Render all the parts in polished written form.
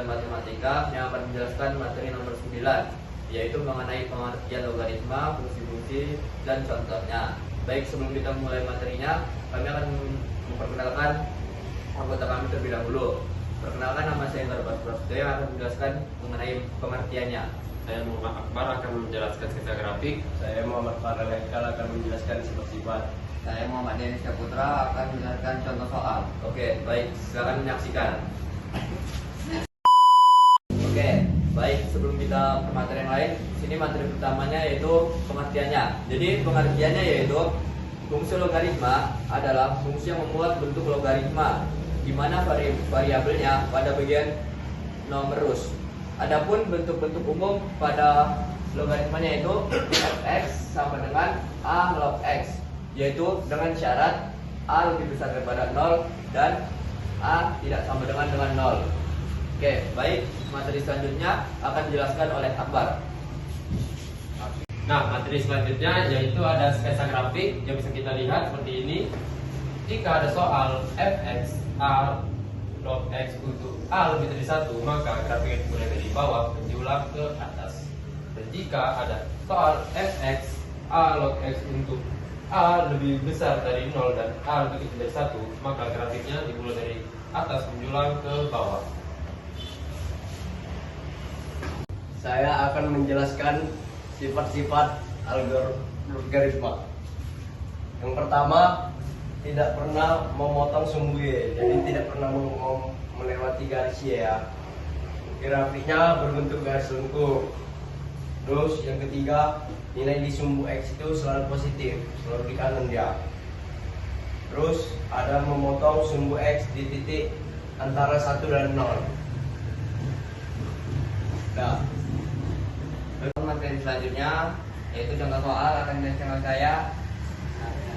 pelajaran matematika yang akan menjelaskan materi nomor 9, yaitu mengenai pengertian logaritma, fungsi-fungsi, dan contohnya. Baik, sebelum kita mulai materinya, kami akan memperkenalkan anggota kami terlebih dahulu. Perkenalkan, nama saya Indra Prasetyo yang akan menjelaskan mengenai pengertiannya. Saya Muhammad Akbar akan menjelaskan sketsa grafik. Saya Muhammad Farel Haikal akan menjelaskan sifat-sifat. Saya Muhammad Denis Putra akan menjelaskan contoh soal. Oke, baik, silakan menyaksikan. Oke, baik, sebelum kita ke materi yang lain, sini materi pertamanya yaitu pengertiannya. Jadi pengertiannya yaitu fungsi logaritma adalah fungsi yang membuat bentuk logaritma, di mana variabelnya pada bagian numerus. Adapun bentuk-bentuk umum pada logaritmanya itu fx sama dengan a log x, yaitu dengan syarat a lebih besar daripada 0 dan a tidak sama dengan 0. Oke, baik, materi selanjutnya akan dijelaskan oleh Akbar. Nah, materi selanjutnya yaitu ada sketsa grafik yang bisa kita lihat seperti ini. Jika ada soal fx a log x untuk a lebih dari 1, maka grafik dimulai dari bawah menjulang ke atas. Dan jika ada soal fx a log x untuk a lebih besar dari 0 dan a lebih kecil dari 1, maka grafiknya dimulai dari atas menjulang ke bawah. Saya akan menjelaskan sifat-sifat logaritma. Yang pertama, tidak pernah memotong sumbu Y, jadi tidak pernah melewati garis Y ya. Grafiknya berbentuk garis lengkung. Terus yang ketiga, nilai di sumbu X itu selalu positif, selalu di kanan dia. Terus ada memotong sumbu X di titik antara 1 dan 0. Nah, Materi selanjutnya yaitu contoh soal akan dijelaskan oleh saya.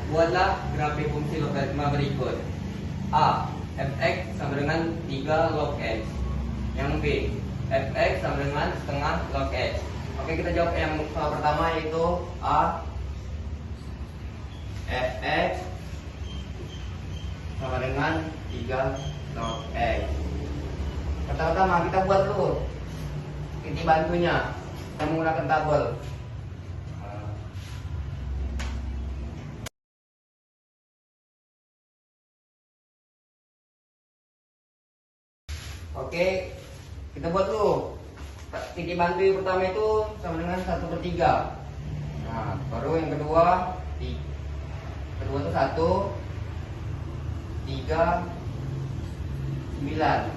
Buatlah grafik fungsi logaritma berikut. A. Fx sama dengan 3 log x. Yang B. Fx sama dengan setengah log x. Oke, kita jawab yang soal pertama yaitu A. Fx sama dengan 3 log x. Pertama-tama kita buat dulu titik bantunya. Kita menggunakan tabel. Oke, kita buat dulu. Titik bantu yang pertama itu sama dengan 1/3. Nah, baru yang kedua, kedua itu 1, 3, 9.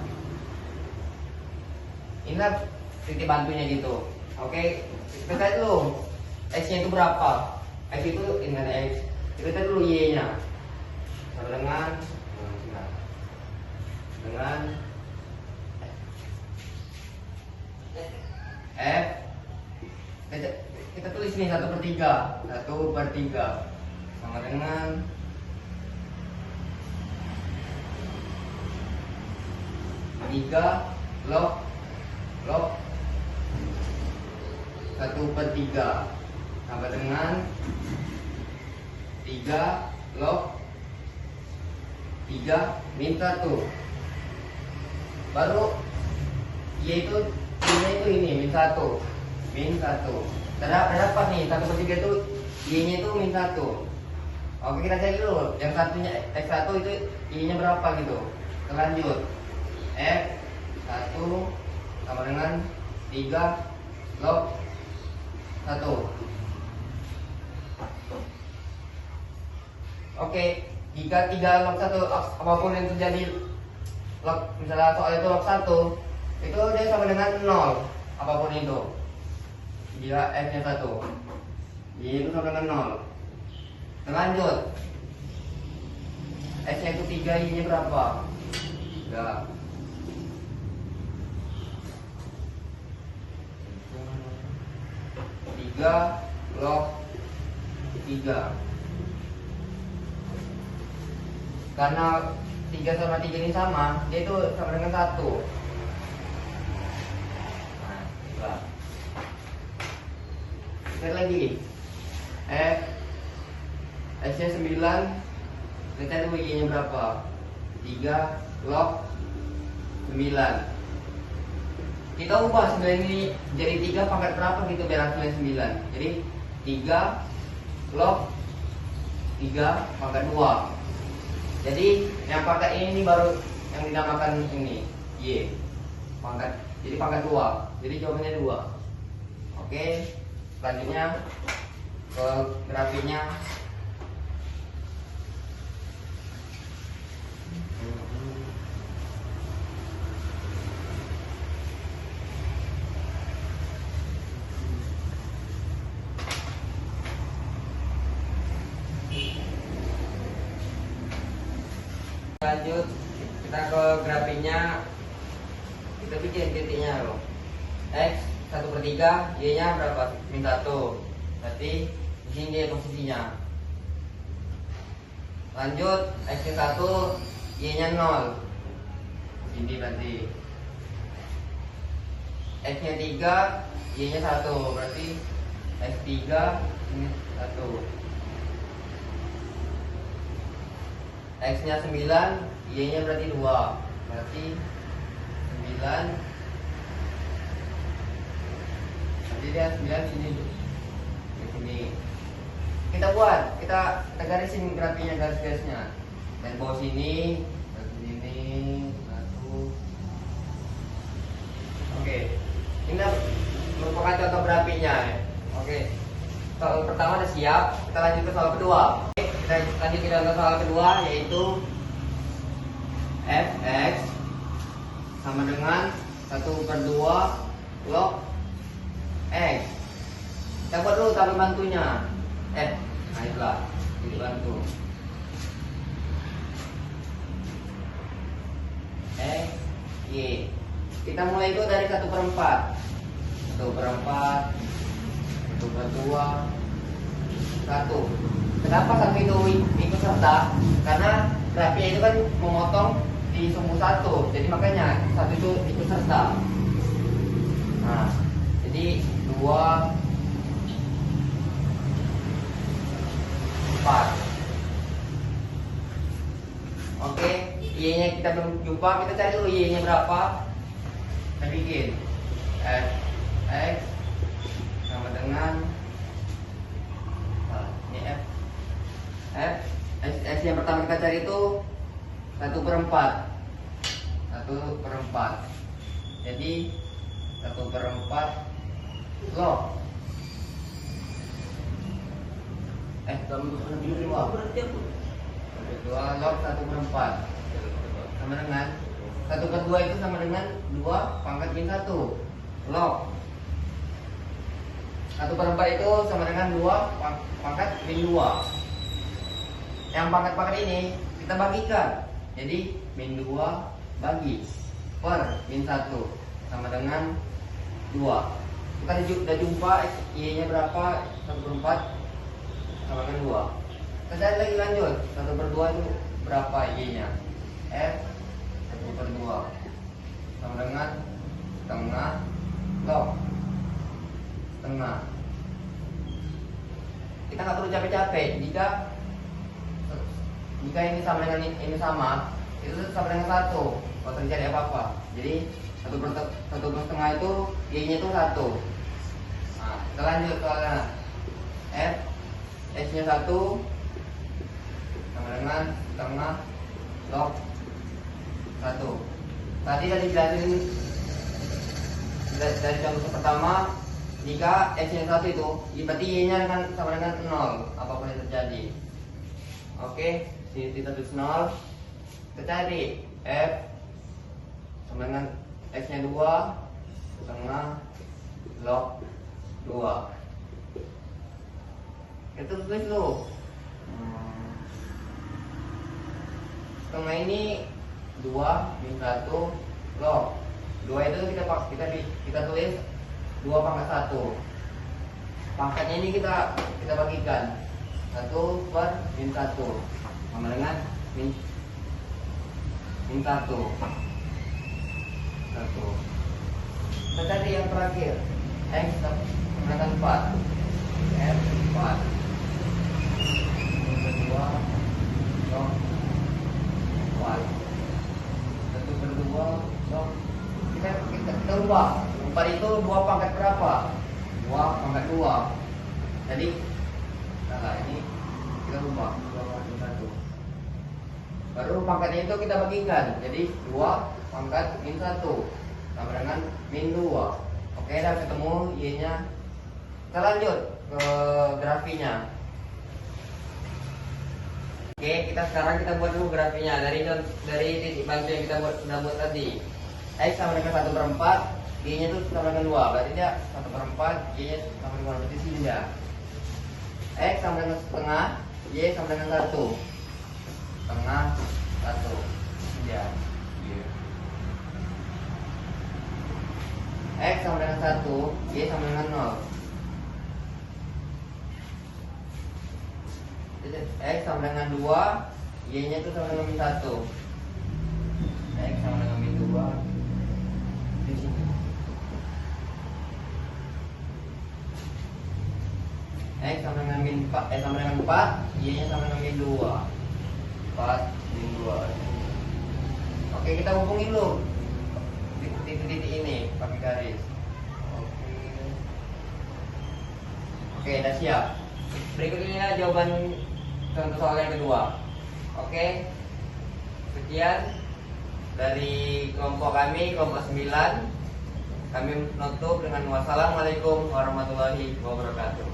Inilah titik bantunya gitu. Oke, kita lihat dulu X-nya itu berapa. X itu ini ada X. Kita lihat dulu Y-nya. Sama dengan F. Kita tulis ini 1/3. 1/3 sama dengan tiga log 1/3 sama dengan 3 log 3 min 1. Baru Y itu ini min 1. Terdapat nih 1/3 itu Y-nya itu min 1. Oke, kita cek dulu. Yang satunya X1 itu Y-nya berapa gitu. Lanjut. F1 sama dengan 3 log 1. Oke, jika 3 log 1 apapun yang terjadi log, misalnya soal itu log 1, itu dia sama dengan 0 apapun itu. Jika F nya 1, Y itu sama dengan 0. Lanjut, S nya itu 3, Y nya berapa? 3 log 3. Karena 3 sama 3 ini sama, dia itu sama dengan 1. Nah, lihat lagi. S nya 9. Kita dulu Y nya berapa? 3 log 9. kita ubah 9 ini jadi 3 pangkat berapa gitu biar hasilnya 9. Jadi 3 log 3 pangkat 2. Jadi yang pangkat ini baru yang dinamakan ini Y pangkat, jadi pangkat 2. Jadi jawabannya 2. Oke, selanjutnya ke grafiknya. Lanjut kita ke grafiknya, kita bikin titiknya loh. X 1/3, Y nya berapa? Min 1. Berarti di sini dia posisinya. Lanjut X nya 1, Y nya 0. Ini berarti X nya 3, Y nya 1. Berarti X 3 ini 1. X nya 9, Y nya berarti 2. Berarti 9. Jadi dia 9 sini. Di sini. Kita buat, kita garisin grafiknya, garis-garisnya. Dan bawah sini, garis sini, 1. Oke. Ini merupakan contoh grafiknya ya. Oke. Soal pertama udah siap, kita lanjut ke soal kedua. Oke, kita lanjut ke soal kedua, yaitu fx sama dengan 1/2 log x. Kita buat dulu tabel bantunya. Nah itulah, jadi bantu x y. Kita mulai itu dari 1/4, 1/4, 1/2, 1. Kenapa satu itu ikut serta? Karena grafiknya itu kan memotong di sumbu 1, jadi makanya satu itu ikut serta. Nah, jadi 2, 4. Oke, Y nya kita belum jumpa, kita cari dulu Y nya berapa. Kita bikin fx sama dengan ini X yang pertama kita cari itu 1/4. 1/4. Jadi 1/4 log dua log 1/4 sama dengan 1/2 itu sama dengan 2 pangkat min 1 log 1/4 itu sama dengan 2 pangkat min 2. Yang pangkat-pangkat ini kita bagikan. Jadi min 2 bagi per min 1 sama dengan 2. Kita sudah jumpa Y nya berapa? 1/4 sama dengan 2. Kita cari lagi lanjut. 1/2 itu berapa Y nya? F 1/2 sama dengan setengah log setengah. Kita nggak perlu capek-capek. Jika ini sama dengan ini sama, itu sama dengan 1. Kalau terjadi apa-apa, jadi 1/2 itu Y nya itu 1. Nah, kita lanjut soalnya. F X nya 1 sama dengan setengah log 1. Tadi dijelasin dari contoh pertama, jika X nya 1 itu berarti Y nya sama dengan 0 apapun yang terjadi. Oke, sini kita tulis 0. Kita cari F sama dengan X nya 2 setengah log 2. Kita tulis dulu. Setengah ini 2 min 1 log 2 itu kita tulis 2 pangkat 1. Pangkatnya ini kita bagikan 1 per min 1 sama dengan min 1. Kita cari yang terakhir X sama dengan 4. F 4 kedua log 4 1/2 log kita kita ubah. 4 itu 2 pangkat berapa? 2 pangkat 2. Jadi nah ini kita ubah 2 pangkat 1. Baru pangkatnya itu kita bagikan. Jadi 2 pangkat min 1 sama dengan min 2. Oke, dah ketemu y-nya. Kita lanjut ke grafinya. Oke, kita buat dulu grafinya dari titik bantu yang kita buat tadi. X sama dengan 1/4, Y-nya itu sama dengan 2. Berarti dia 1/4, Y-nya sama dengan 2. Berarti sini dia. X sama dengan setengah, Y sama dengan 1. Setengah 1. Ini dia. X sama dengan 1, Y sama dengan 0. X sama dengan 2, Y-nya itu sama dengan min 1. X sama dengan min 2 di sini. X sama dengan min 4, sama dengan 4, Y-nya sama dengan min 2. 4 min 2. Oke, kita hubungin dulu titik-titik ini pakai garis. Oke, udah siap. Berikutnya jawaban contoh soal yang kedua. Oke, sekian dari kelompok kami, kelompok 9. Kami menutup dengan wassalamualaikum warahmatullahi wabarakatuh.